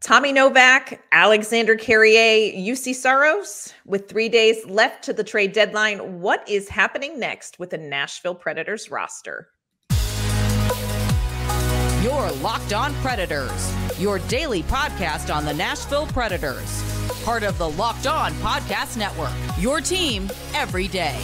Tommy Novak, Alexander Carrier, UC Saros. With 3 days left to the trade deadline, what is happening next with the Nashville Predators roster? You're Locked On Predators, your daily podcast on the Nashville Predators. Part of the Locked On Podcast Network, your team every day.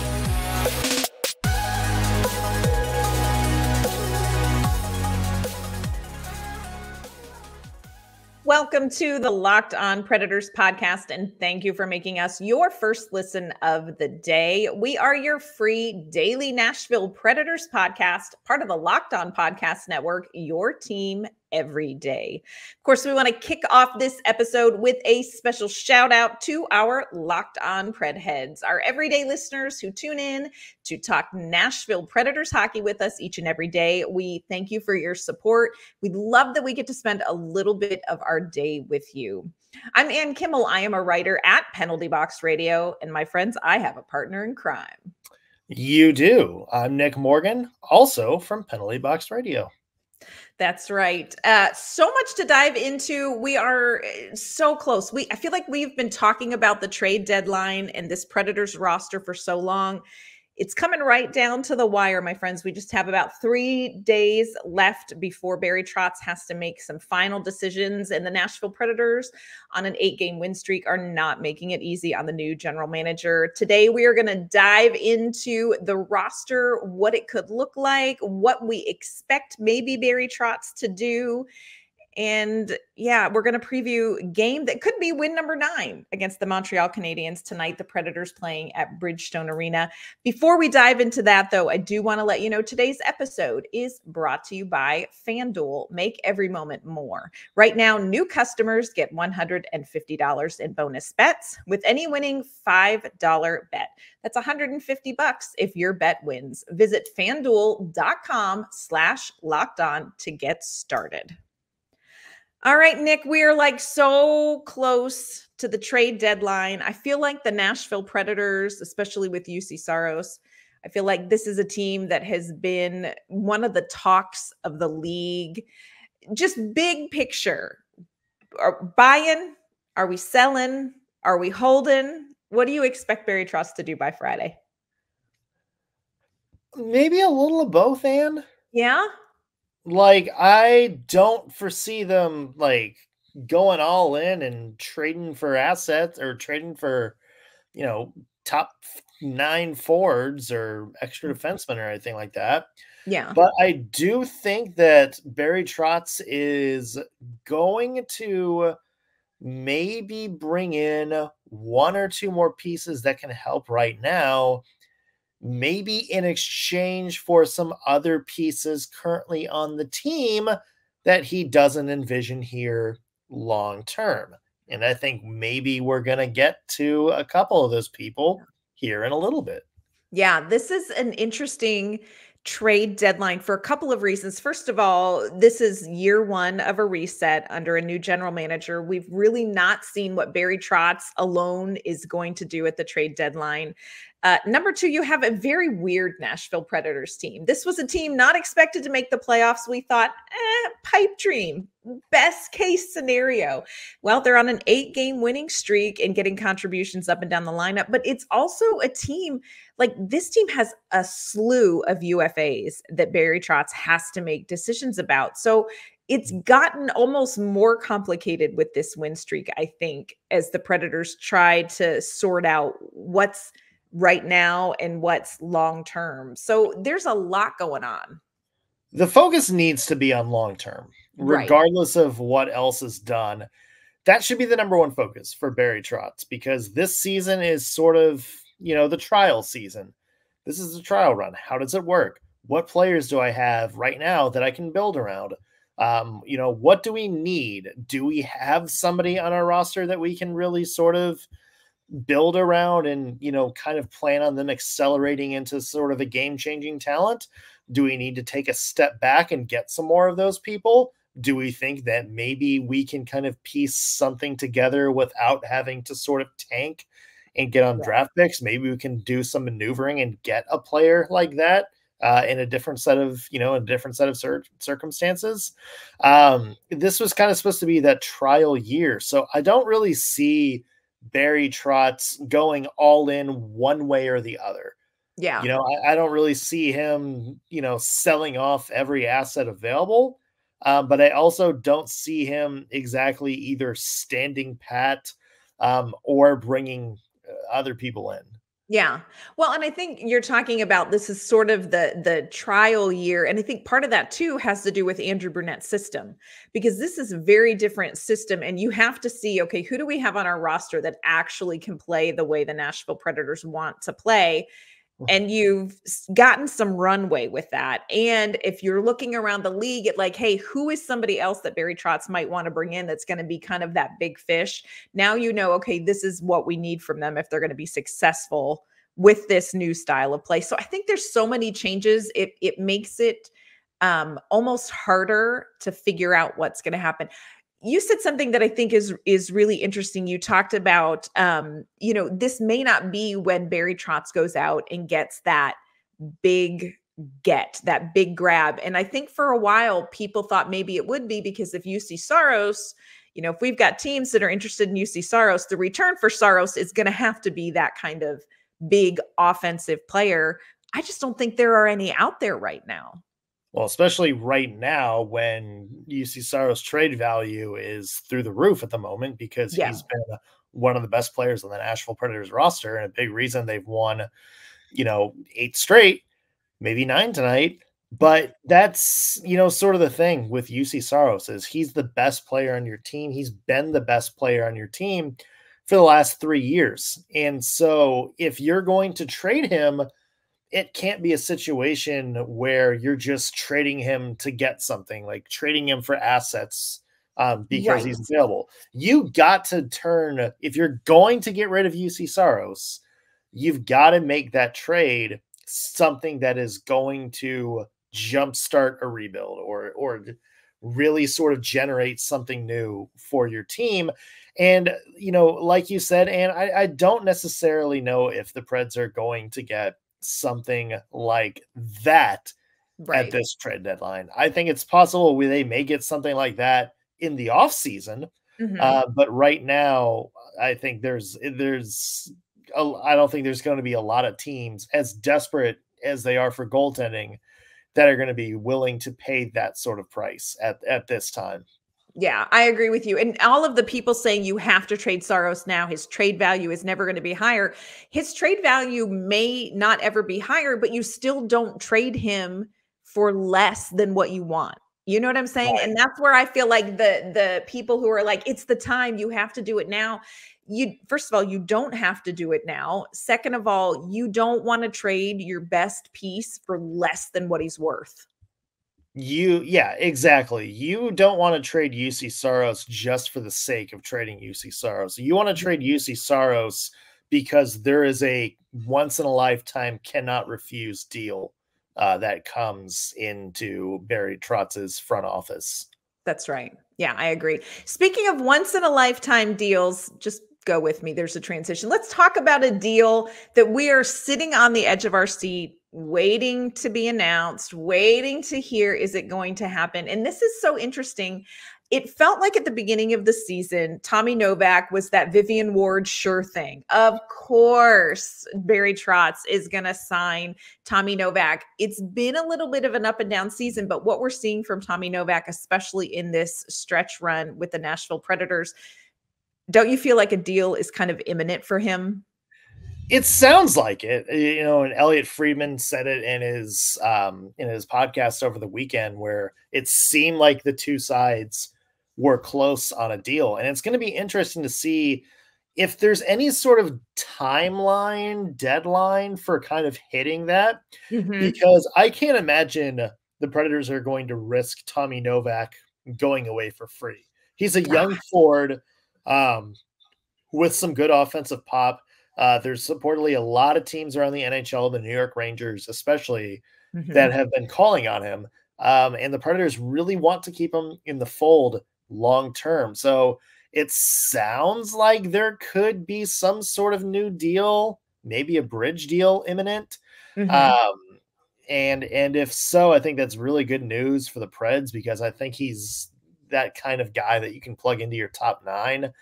Welcome to the Locked On Predators podcast, and thank you for making us your first listen of the day. We are your free daily Nashville Predators podcast, part of the Locked On Podcast Network, your team every day. Of course, we want to kick off this episode with a special shout out to our Locked On Pred heads, our everyday listeners who tune in to talk Nashville Predators hockey with us each and every day. We thank you for your support. We love that we get to spend a little bit of our day with you. I'm Ann Kimmel. I am a writer at Penalty Box Radio, and my friends, I have a partner in crime. You do. I'm Nick Morgan, also from Penalty Box Radio. That's right. So much to dive into. We are so close. I feel like we've been talking about the trade deadline and this Predators roster for so long. It's coming right down to the wire, my friends. We just have about 3 days left before Barry Trotz has to make some final decisions. And the Nashville Predators, on an 8-game win streak, are not making it easy on the new general manager. Today, we are going to dive into the roster, what it could look like, what we expect maybe Barry Trotz to do. And yeah, we're going to preview a game that could be win number 9 against the Montreal Canadiens tonight. The Predators playing at Bridgestone Arena. Before we dive into that, though, I do want to let you know today's episode is brought to you by FanDuel. Make every moment more. Right now, new customers get $150 in bonus bets with any winning $5 bet. That's $150 if your bet wins. Visit FanDuel.com/lockedon to get started. All right, Nick, we are like so close to the trade deadline. I feel like the Nashville Predators, especially with UC Saros, I feel like this is a team that has been one of the talks of the league. Just big picture. Are buying? Are we selling? Are we holding? What do you expect Barry Trotz to do by Friday? Maybe a little of both, Ann. Yeah? Like, I don't foresee them, going all in and trading for assets or trading for, top 9 forwards or extra defensemen or anything like that. Yeah. But I do think that Barry Trotz is going to maybe bring in 1 or 2 more pieces that can help right now, maybe in exchange for some other pieces currently on the team that he doesn't envision here long term. And I think maybe we're going to get to a couple of those people here in a little bit. Yeah, this is an interesting trade deadline for a couple of reasons. First of all, this is year 1 of a reset under a new general manager. We've really not seen what Barry Trotz alone is going to do at the trade deadline. Number 2, you have a very weird Nashville Predators team. This was a team not expected to make the playoffs. We thought, pipe dream, best case scenario. Well, they're on an 8-game winning streak and getting contributions up and down the lineup. But it's also a team, like this team has a slew of UFAs that Barry Trotz has to make decisions about. So it's gotten almost more complicated with this win streak, I think, as the Predators try to sort out what's right now and what's long term. So there's a lot going on. The focus needs to be on long term, regardless of what else is done. That should be the number 1 focus for Barry Trotz, because this season is sort of, the trial season. This is a trial run. How does it work? What players do I have right now that I can build around? What do we need? Do we have somebody on our roster that we can really sort of build around and, kind of plan on them accelerating into sort of a game-changing talent? Do we need to take a step back and get some more of those people? Do we think that maybe we can kind of piece something together without having to sort of tank and get on draft picks? Maybe we can do some maneuvering and get a player like that in a different set of, circumstances. This was kind of supposed to be that trial year. So I don't really see Barry Trotz going all in one way or the other. Yeah. I don't really see him, selling off every asset available. But I also don't see him exactly either standing pat or bringing other people in. Yeah. Well, and I think you're talking about this is sort of the trial year. And I think part of that too has to do with Andrew Burnett's system, because this is a very different system. And you have to see, okay, who do we have on our roster that actually can play the way the Nashville Predators want to play? And you've gotten some runway with that. And if you're looking around the league at like, hey, who is somebody else that Barry Trotz might want to bring in that's going to be kind of that big fish? Now you know, okay, this is what we need from them if they're going to be successful with this new style of play. So I think there's so many changes. It makes it almost harder to figure out what's going to happen. You said something that I think is really interesting. You talked about, this may not be when Barry Trotz goes out and gets that big grab. And I think for a while, people thought maybe it would be, because if UC Saros, if we've got teams that are interested in UC Saros, the return for Saros is going to have to be that kind of big offensive player. I just don't think there are any out there right now. Well, especially right now when UC Saros' trade value is through the roof at the moment, because he's been one of the best players on the Nashville Predators roster, and a big reason they've won, 8 straight, maybe 9 tonight. But that's, sort of the thing with UC Saros is he's the best player on your team. He's been the best player on your team for the last 3 years. And so if you're going to trade him, it can't be a situation where you're just trading him to get something, like trading him for assets because he's available. You got to if you're going to get rid of UC Saros, you've got to make that trade something that is going to jumpstart a rebuild or really sort of generate something new for your team. And, like you said, and I don't necessarily know if the Preds are going to get something like that at this trade deadline. I think it's possible they may get something like that in the off season. But right now, I think I don't think there's going to be a lot of teams as desperate as they are for goaltending that are going to be willing to pay that sort of price at this time. Yeah, I agree with you. And all of the people saying you have to trade Saros now, his trade value is never going to be higher. His trade value may not ever be higher, but you still don't trade him for less than what you want. You know what I'm saying? Right. And that's where I feel like the people who are like, it's the time, you have to do it now. First of all, you don't have to do it now. Second of all, you don't want to trade your best piece for less than what he's worth. Yeah, exactly. You don't want to trade UC Saros just for the sake of trading UC Saros. You want to trade UC Saros because there is a once in a lifetime cannot refuse deal that comes into Barry Trotz's front office. That's right. Yeah, I agree. Speaking of once in a lifetime deals, just go with me. There's a transition. Let's talk about a deal that we are sitting on the edge of our seat, waiting to be announced, waiting to hear, is it going to happen? And this is so interesting. It felt like at the beginning of the season, Tommy Novak was that Vivian Ward sure thing. Of course, Barry Trotz is going to sign Tommy Novak. It's been a little bit of an up and down season, but what we're seeing from Tommy Novak, especially in this stretch run with the Nashville Predators, don't you feel like a deal is kind of imminent for him? It sounds like it, and Elliot Friedman said it in his podcast over the weekend, where it seemed like the two sides were close on a deal. And it's going to be interesting to see if there's any sort of deadline for kind of hitting that, because I can't imagine the Predators are going to risk Tommy Novak going away for free. He's a young forward with some good offensive pop. There's reportedly a lot of teams around the NHL, the New York Rangers especially, that have been calling on him. And the Predators really want to keep him in the fold long term. So it sounds like there could be some sort of new deal, maybe a bridge deal imminent. And if so, I think that's really good news for the Preds, because I think he's that kind of guy that you can plug into your top 9.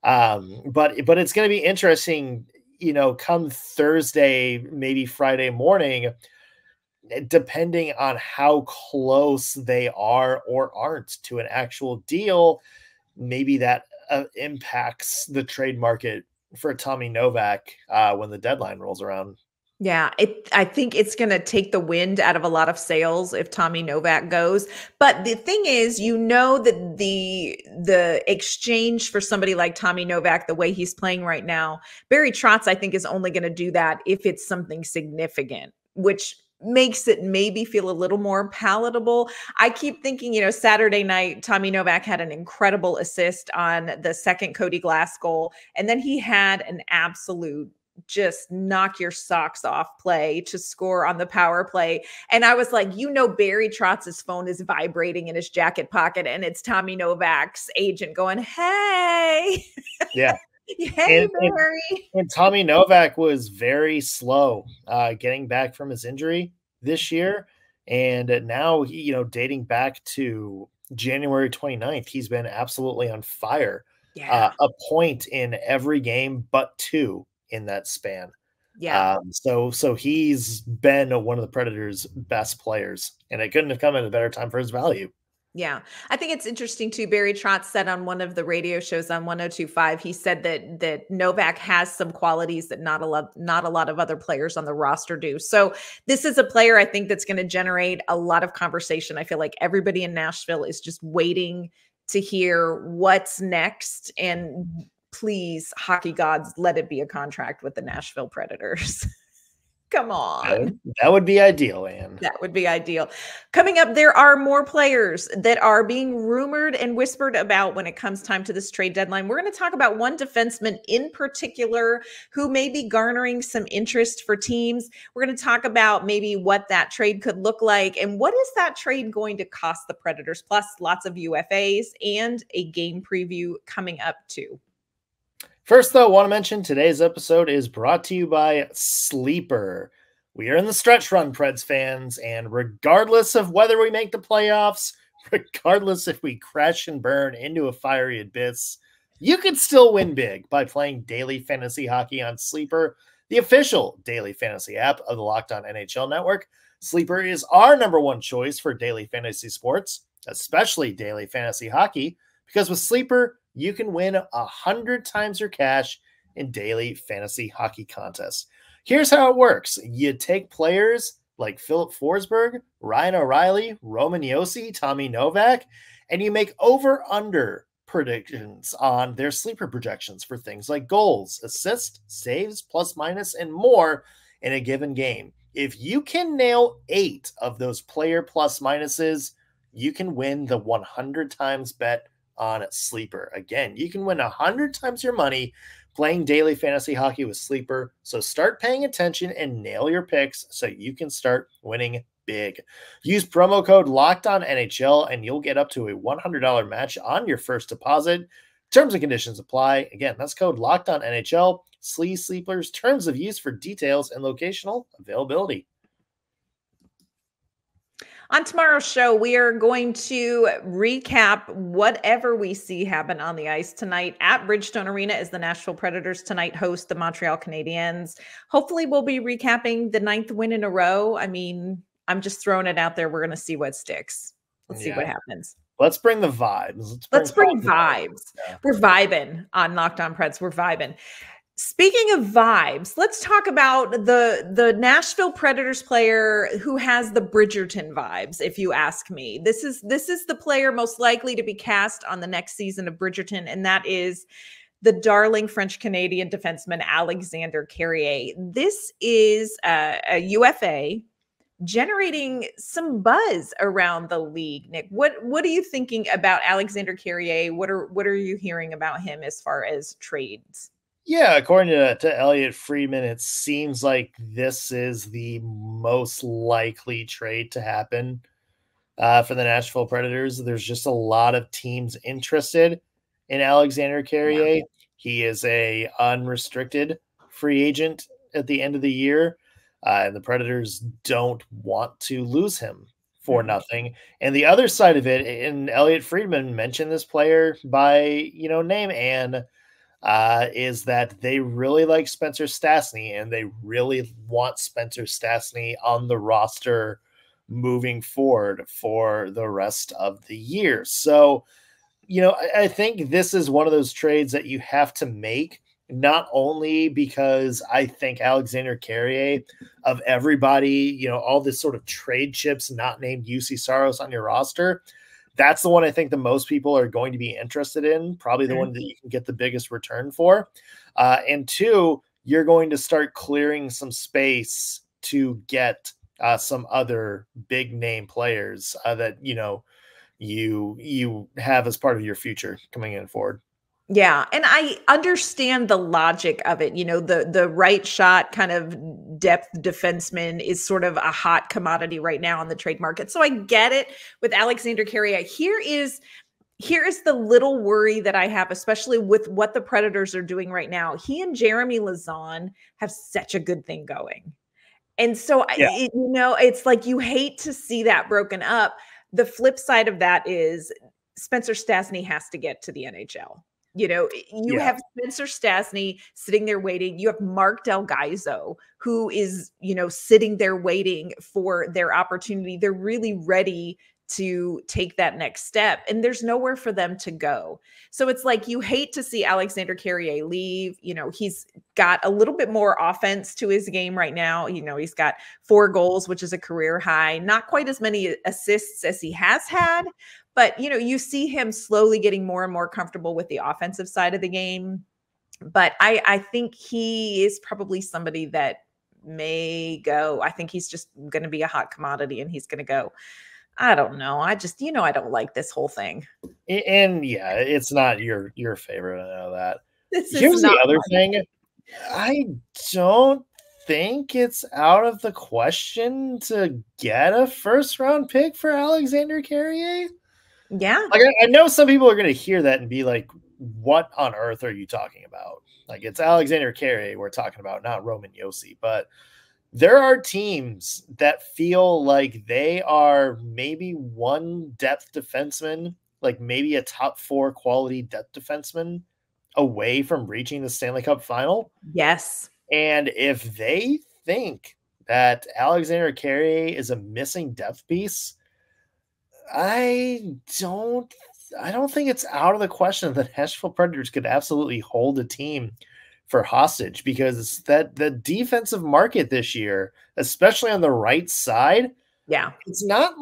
But it's going to be interesting, come Thursday, maybe Friday morning, depending on how close they are or aren't to an actual deal. Maybe that impacts the trade market for Tommy Novak when the deadline rolls around. Yeah, I think it's going to take the wind out of a lot of sails if Tommy Novak goes. But the thing is, that the exchange for somebody like Tommy Novak, the way he's playing right now, Barry Trotz, I think, is only going to do that if it's something significant, which makes it maybe feel a little more palatable. I keep thinking, Saturday night, Tommy Novak had an incredible assist on the second Cody Glass goal. And then he had an absolute just knock your socks off play to score on the power play. And I was like, Barry Trotz's phone is vibrating in his jacket pocket, and it's Tommy Novak's agent going, hey. Yeah. Hey, Barry. And Tommy Novak was very slow getting back from his injury this year. And now, dating back to January 29th, he's been absolutely on fire. Yeah. A point in every game but 2 in that span. Yeah. So he's been one of the Predators' best players, and it couldn't have come at a better time for his value. Yeah. I think it's interesting too. Barry Trotz said on one of the radio shows on 102.5, he said that Novak has some qualities that not a lot of other players on the roster do. So this is a player I think that's going to generate a lot of conversation. I feel like everybody in Nashville is just waiting to hear what's next, and please, hockey gods, let it be a contract with the Nashville Predators. Come on. That would be ideal, Anne. That would be ideal. Coming up, there are more players that are being rumored and whispered about when it comes time to this trade deadline. We're going to talk about one defenseman in particular who may be garnering some interest for teams. We're going to talk about maybe what that trade could look like and what is that trade going to cost the Predators, plus lots of UFAs and a game preview coming up too. First, though, I want to mention today's episode is brought to you by Sleeper. We are in the stretch run, Preds fans, and regardless of whether we make the playoffs, regardless if we crash and burn into a fiery abyss, you can still win big by playing daily fantasy hockey on Sleeper, the official daily fantasy app of the Locked On NHL Network. Sleeper is our #1 choice for daily fantasy sports, especially daily fantasy hockey, because with Sleeper, you can win 100 times your cash in daily fantasy hockey contests. Here's how it works. You take players like Philip Forsberg, Ryan O'Reilly, Roman Josi, Tommy Novak, and you make over-under predictions on their sleeper projections for things like goals, assists, saves, plus minus, and more in a given game. If you can nail 8 of those player plus minuses, you can win the 100 times bet on Sleeper. Again, you can win 100 times your money playing daily fantasy hockey with Sleeper. So start paying attention and nail your picks so you can start winning big. Use promo code LOCKEDONNHL and you'll get up to a $100 match on your first deposit. Terms and conditions apply. Again, that's code LOCKEDONNHL. Sleeper's terms of use for details and locational availability. On tomorrow's show, we are going to recap whatever we see happen on the ice tonight at Bridgestone Arena as the Nashville Predators tonight host the Montreal Canadiens. Hopefully, we'll be recapping the 9th win in a row. I mean, I'm just throwing it out there. We're going to see what sticks. Let's see what happens. Let's bring the vibes. Let's bring vibes. Yeah. We're vibing on Locked On Preds. We're vibing. Speaking of vibes, let's talk about the Nashville Predators player who has the Bridgerton vibes, if you ask me. This is the player most likely to be cast on the next season of Bridgerton, and that is the darling French-Canadian defenseman Alexander Carrier. This is a UFA generating some buzz around the league. Nick, what are you thinking about Alexander Carrier? What are you hearing about him as far as trades? Yeah, according to Elliot Friedman, it seems like this is the most likely trade to happen for the Nashville Predators. There's just a lot of teams interested in Alexander Carrier. Yeah. He is a unrestricted free agent at the end of the year. and the Predators don't want to lose him for nothing. And the other side of it, and Elliot Friedman mentioned this player by name, and is that they really like Spencer Stastny, and they really want Spencer Stastny on the roster moving forward for the rest of the year. So, I think this is one of those trades that you have to make, not only because I think Alexander Carrier, of everybody, all this sort of trade chips not named UC Saros on your roster, that's the one I think the most people are going to be interested in, probably the one that you can get the biggest return for. And two, you're going to start clearing some space to get some other big name players that, you have as part of your future coming in forward. Yeah, and I understand the logic of it. The right shot kind of depth defenseman is sort of a hot commodity right now on the trade market. So I get it with Alexander Carrier. Here is the little worry that I have, especially with what the Predators are doing right now. He and Jeremy Lauzon have such a good thing going. And so, it's like you hate to see that broken up. The flip side of that is Spencer Stastny has to get to the NHL. You have Spencer Stastny sitting there waiting. You have Mark Del Gaizo, who is, sitting there waiting for their opportunity. They're really ready to take that next step, and there's nowhere for them to go. So it's like you hate to see Alexander Carrier leave. He's got a little bit more offense to his game right now. He's got 4 goals, which is a career high, not quite as many assists as he has had. But, you see him slowly getting more and more comfortable with the offensive side of the game. But I think he is probably somebody that may go. I think he's just going to be a hot commodity, and he's going to go. I don't know. I just, I don't like this whole thing. And yeah, it's not your favorite. I know that. Here's the other thing. I don't think it's out of the question to get a first round pick for Alexander Carrier. Yeah. Like, I know some people are going to hear that and be like, what on earth are you talking about? Like, it's Alexander Carrier we're talking about, not Roman Josi. But there are teams that feel like they are maybe one depth defenseman, like maybe a top 4 quality depth defenseman away from reaching the Stanley Cup final. Yes. And if they think that Alexander Carrier is a missing depth piece, I don't think it's out of the question that Nashville Predators could absolutely hold a team for hostage, because the defensive market this year, especially on the right side, it's not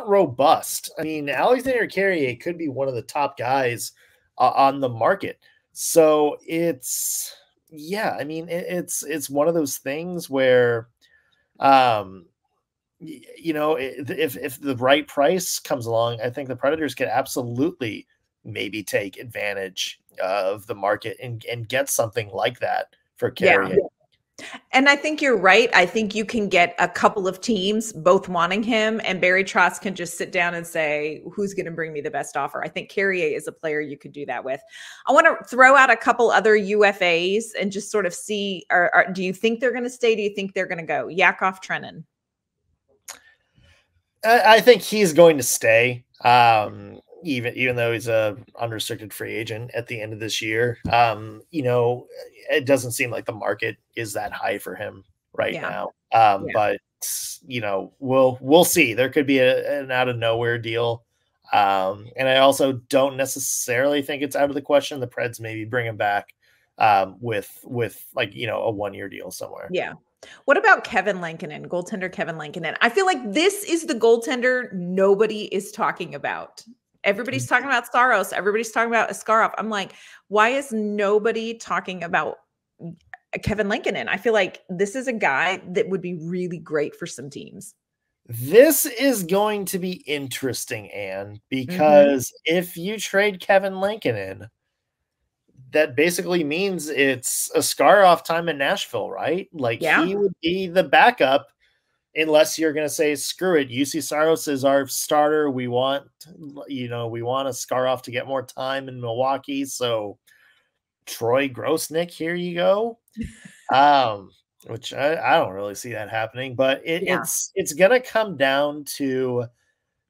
robust. I mean, Alexander Carrier could be one of the top guys on the market. So it's one of those things where, if the right price comes along, I think the Predators could absolutely maybe take advantage of the market and get something like that for Carrier. Yeah. And I think you're right. I think you can get a couple of teams both wanting him, and Barry Trotz can just sit down and say, who's going to bring me the best offer? I think Carrier is a player you could do that with. I want to throw out a couple other UFAs and just sort of see, do you think they're going to stay? Do you think they're going to go? Yakov Trenin. I think he's going to stay, even though he's a unrestricted free agent at the end of this year. It doesn't seem like the market is that high for him right now. But we'll see. There could be an out of nowhere deal. And I also don't necessarily think it's out of the question the Preds maybe bring him back with like, a 1-year deal somewhere. Yeah. What about Kevin Lankinen, goaltender Kevin Lankinen? I feel like this is the goaltender nobody is talking about. Everybody's talking about Saros. Everybody's talking about Askarov. I'm like, why is nobody talking about Kevin Lankinen? I feel like this is a guy that would be really great for some teams. This is going to be interesting, Anne, because if you trade Kevin Lankinen, that basically means it's Askarov time in Nashville, right? Like, he would be the backup unless you're going to say, screw it, UC Saros is our starter. We want Askarov to get more time in Milwaukee. So Troy Grosnick, here you go. which I don't really see that happening, but Yeah. it's going to come down to,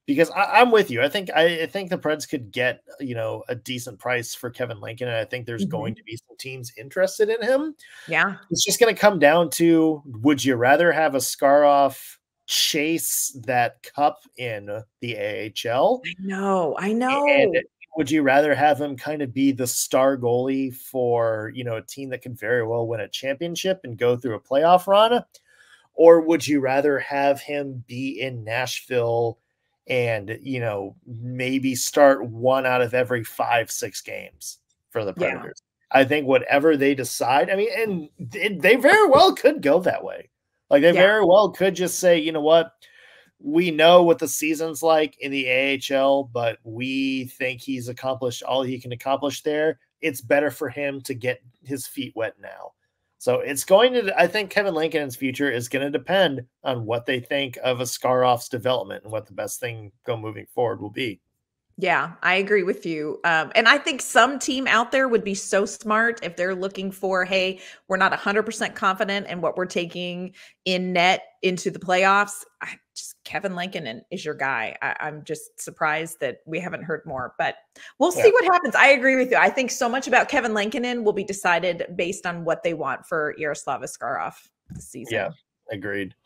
because I'm with you. I think the Preds could get, a decent price for Kevin Lincoln, and I think there's going to be some teams interested in him. Yeah. It's just going to come down to, would you rather have a Skarov chase that cup in the AHL? I know. And would you rather have him kind of be the star goalie for, a team that could very well win a championship and go through a playoff run? Or would you rather have him be in Nashville and, maybe start 1 out of every 5-6 games for the Predators? I think whatever they decide, I mean, and they very well could go that way. Like, they very well could just say, you know what? We know what the season's like in the AHL, but we think he's accomplished all he can accomplish there. It's better for him to get his feet wet now. So it's going to, I think Kevin Lincoln's future is going to depend on what they think of a Skarov's development and what the best thing moving forward will be. Yeah, I agree with you. And I think some team out there would be so smart if they're looking for, hey, we're not 100% confident in what we're taking in net into the playoffs. Kevin Lincoln is your guy. I'm just surprised that we haven't heard more, but we'll see what happens. I agree with you. I think so much about Kevin Lincoln will be decided based on what they want for Yaroslav Askarov this season. Yeah. Agreed.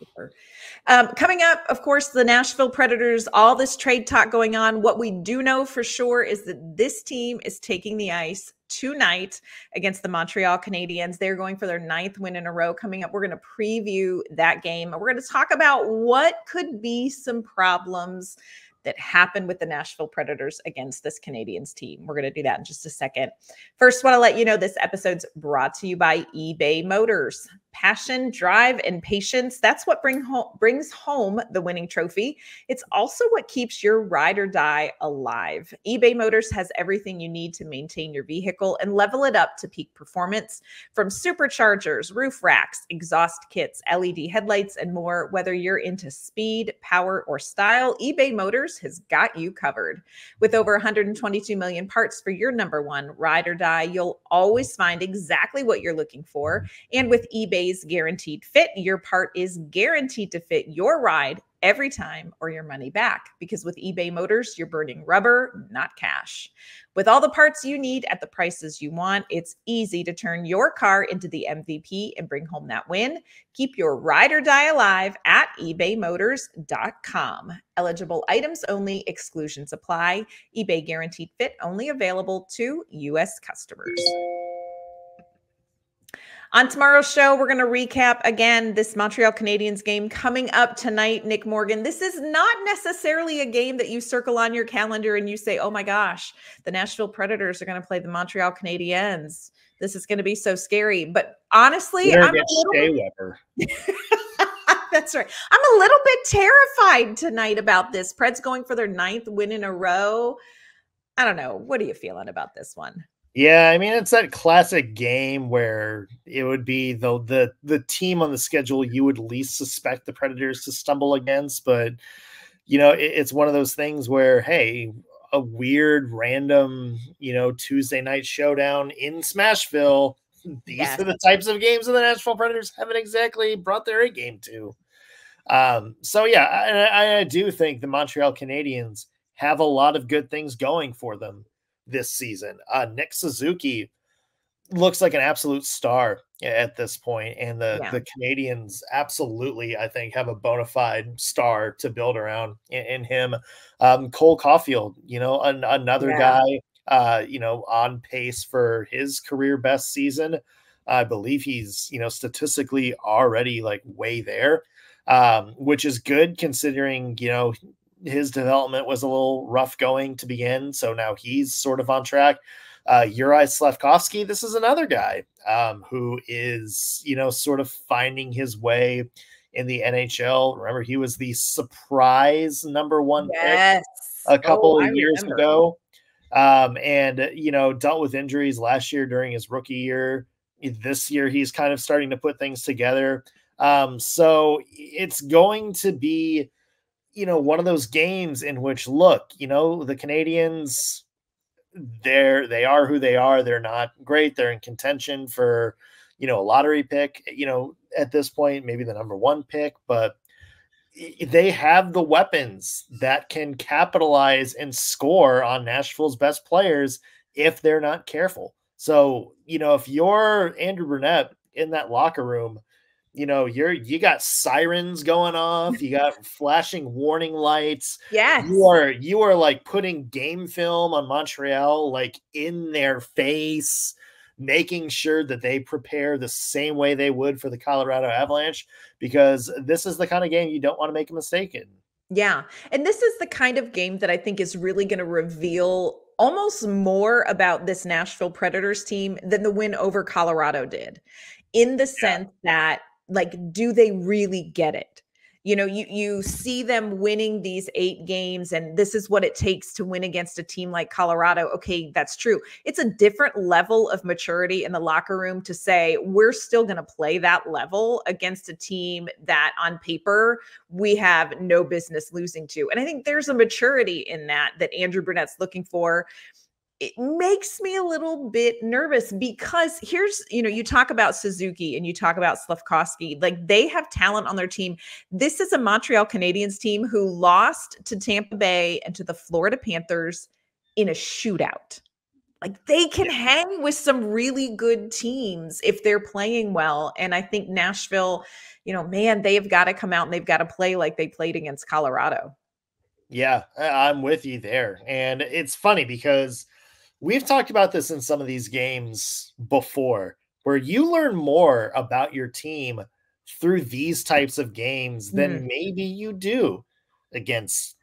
Coming up, of course, the Nashville Predators, all this trade talk going on. What we do know for sure is that this team is taking the ice tonight against the Montreal Canadiens. They're going for their 9th win in a row. Coming up, we're going to preview that game. We're going to talk about what could be some problems that happened with the Nashville Predators against this Canadiens team. We're going to do that in just a second. First, want to let you know this episode's brought to you by eBay Motors. Passion, drive, and patience. That's what brings home the winning trophy. It's also what keeps your ride or die alive. eBay Motors has everything you need to maintain your vehicle and level it up to peak performance. From superchargers, roof racks, exhaust kits, LED headlights, and more. Whether you're into speed, power, or style, eBay Motors has got you covered. With over 122 million parts for your number one ride or die, you'll always find exactly what you're looking for. And with eBay's Guaranteed Fit, your part is guaranteed to fit your ride every time or your money back. Because with eBay Motors, you're burning rubber, not cash. With all the parts you need at the prices you want, it's easy to turn your car into the MVP and bring home that win. Keep your ride or die alive at ebaymotors.com. Eligible items only, exclusions apply. eBay Guaranteed Fit only available to U.S. customers. On tomorrow's show, we're going to recap again this Montreal Canadiens game coming up tonight. Nick Morgan, this is not necessarily a game that you circle on your calendar and you say, oh my gosh, the Nashville Predators are going to play the Montreal Canadiens. This is going to be so scary. But honestly, I'm That's right. I'm a little bit terrified tonight about this. Preds going for their 9th win in a row. I don't know. What are you feeling about this one? Yeah, I mean, it's that classic game where it would be the team on the schedule you would least suspect the Predators to stumble against. But, it's one of those things where, hey, a weird, random, Tuesday night showdown in Smashville. These are the types of games that the Nashville Predators haven't exactly brought their A game to. So, yeah, I do think the Montreal Canadiens have a lot of good things going for them this season. Nick Suzuki looks like an absolute star at this point, and the Canadiens absolutely, I think, have a bona fide star to build around in him. Cole Caulfield, another guy, on pace for his career best season. I believe he's, statistically already like way there, which is good considering, his development was a little rough going to begin. So now he's sort of on track. Juraj Slafkovsky, this is another guy who is, sort of finding his way in the NHL. Remember, he was the surprise number 1 pick a couple of years ago. And, dealt with injuries last year during his rookie year. This year, he's kind of starting to put things together. So it's going to be, one of those games in which, look, the Canadiens, they are who they are. They're not great. They're in contention for, a lottery pick, at this point, maybe the number 1 pick, but they have the weapons that can capitalize and score on Nashville's best players if they're not careful. So, if you're Andrew Brunette in that locker room, you got sirens going off, you got flashing warning lights. Yes. You are like putting game film on Montreal, like in their face, making sure that they prepare the same way they would for the Colorado Avalanche, because this is the kind of game you don't want to make a mistake in. Yeah. And this is the kind of game that I think is really going to reveal almost more about this Nashville Predators team than the win over Colorado did, in the sense that, like, do they really get it? You see them winning these 8 games, and this is what it takes to win against a team like Colorado. Okay, that's true. It's a different level of maturity in the locker room to say, we're still going to play that level against a team that on paper we have no business losing to. And I think there's a maturity in that Andrew Brunette's looking for. It makes me a little bit nervous because here's, you talk about Suzuki and you talk about Slafkovsky, like they have talent on their team. This is a Montreal Canadiens team who lost to Tampa Bay and to the Florida Panthers in a shootout. Like they can hang with some really good teams if they're playing well. And I think Nashville, man, they have got to come out and they've got to play like they played against Colorado. Yeah, I'm with you there. And it's funny because we've talked about this in some of these games before, where you learn more about your team through these types of games than maybe you do against,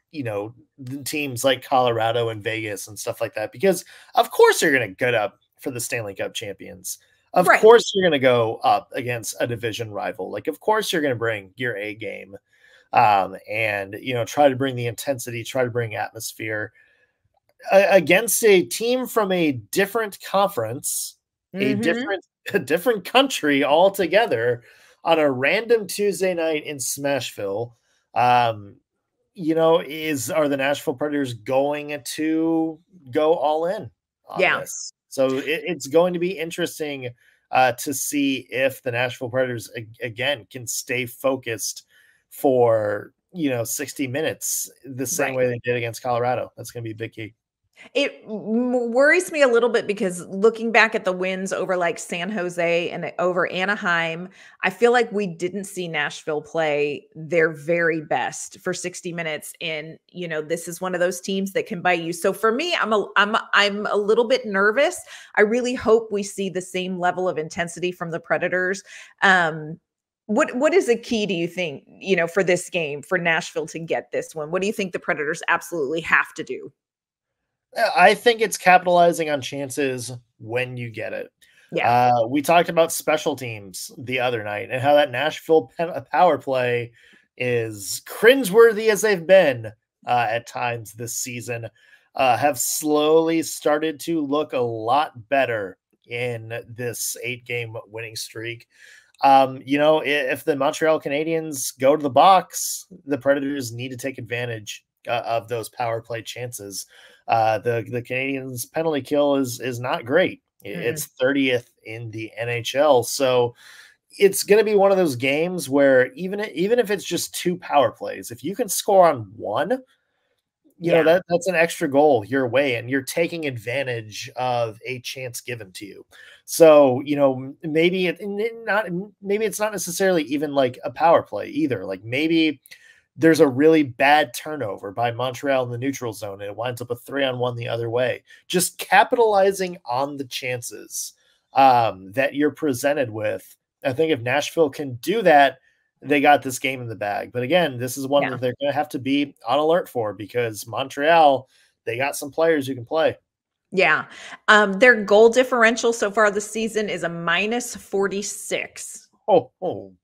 teams like Colorado and Vegas and stuff like that. Because of course you're going to get up for the Stanley Cup champions. Of course you're going to go up against a division rival. Like, of course you're going to bring your A game and, try to bring the intensity, try to bring atmosphere against a team from a different conference, a different country altogether on a random Tuesday night in Smashville. Are the Nashville Predators going to go all in on this? So it's going to be interesting to see if the Nashville Predators again can stay focused for 60 minutes the same way they did against Colorado. That's going to be a big key. It worries me a little bit because looking back at the wins over like San Jose and over Anaheim, I feel like we didn't see Nashville play their very best for 60 minutes. And, this is one of those teams that can bite you. So for me, I'm a little bit nervous. I really hope we see the same level of intensity from the Predators. What is a key, do you think, for this game, for Nashville to get this one? What do you think the Predators absolutely have to do? I think it's capitalizing on chances when you get it. Yeah. We talked about special teams the other night and how that Nashville power play is cringeworthy as they've been at times this season, have slowly started to look a lot better in this 8-game winning streak. If the Montreal Canadiens go to the box, the Predators need to take advantage of those power play chances. The Canadiens penalty kill is not great. It's 30th in the NHL. So it's going to be one of those games where even if it's just 2 power plays, if you can score on one, that's an extra goal your way, and you're taking advantage of a chance given to you. So, maybe it's not necessarily even like a power play either. Like maybe there's a really bad turnover by Montreal in the neutral zone and it winds up a 3-on-1 the other way. Just capitalizing on the chances that you're presented with. I think if Nashville can do that, they got this game in the bag. But again, this is one that they're going to have to be on alert for, because Montreal, they got some players who can play. Yeah. Their goal differential so far this season is a -46. Oh, whoa.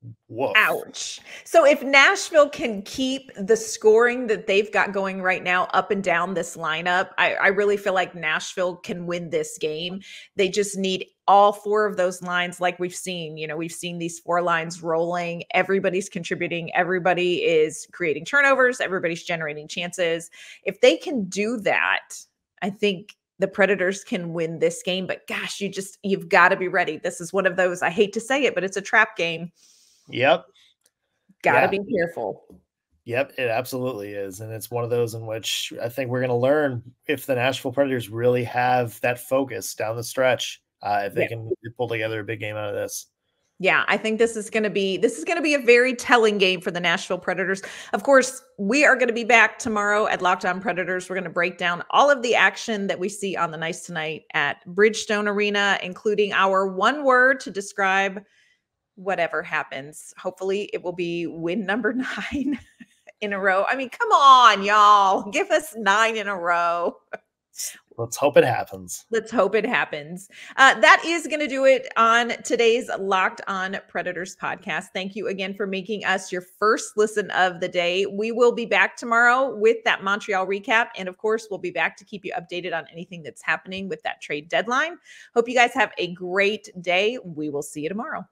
Ouch. So if Nashville can keep the scoring that they've got going right now up and down this lineup, I really feel like Nashville can win this game. They just need all 4 of those lines like we've seen. We've seen these 4 lines rolling. Everybody's contributing. Everybody is creating turnovers. Everybody's generating chances. If they can do that, I think the Predators can win this game. But gosh, you've got to be ready. This is one of those, I hate to say it, but it's a trap game. Yep. Got to be careful. Yep, it absolutely is. And it's one of those in which I think we're going to learn if the Nashville Predators really have that focus down the stretch, if they can pull together a big game out of this. Yeah, I think this is going to be a very telling game for the Nashville Predators. Of course, we are going to be back tomorrow at Locked On Predators. We're going to break down all of the action that we see on the ice tonight at Bridgestone Arena, including our one word to describe whatever happens. Hopefully, it will be win number 9 in a row. I mean, come on, y'all. Give us 9 in a row. Let's hope it happens. Let's hope it happens. That is going to do it on today's Locked On Predators podcast. Thank you again for making us your first listen of the day. We will be back tomorrow with that Montreal recap. And of course, we'll be back to keep you updated on anything that's happening with that trade deadline. Hope you guys have a great day. We will see you tomorrow.